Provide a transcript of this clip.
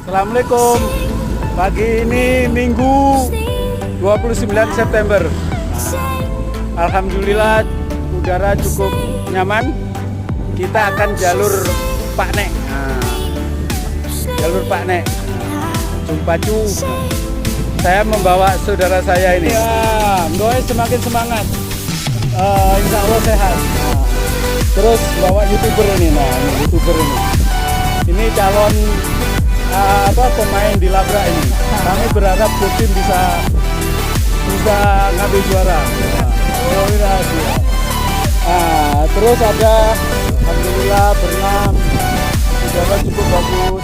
Assalamualaikum. Pagi ini Minggu 29 September. Alhamdulillah udara cukup nyaman. Kita akan jalur Pak Nek. Jalur Pak Nek. Jumpacu. Saya membawa saudara saya ini. Ya, Mdoe semakin semangat. Insya Allah sehat. Terus bawa YouTuber ini. Nah, ini YouTuber ini. Ini calon pemain di Labrak ini. Kami berharap tim bisa ngambil juara. Terus ada alhamdulillah berenang udara cukup bagus.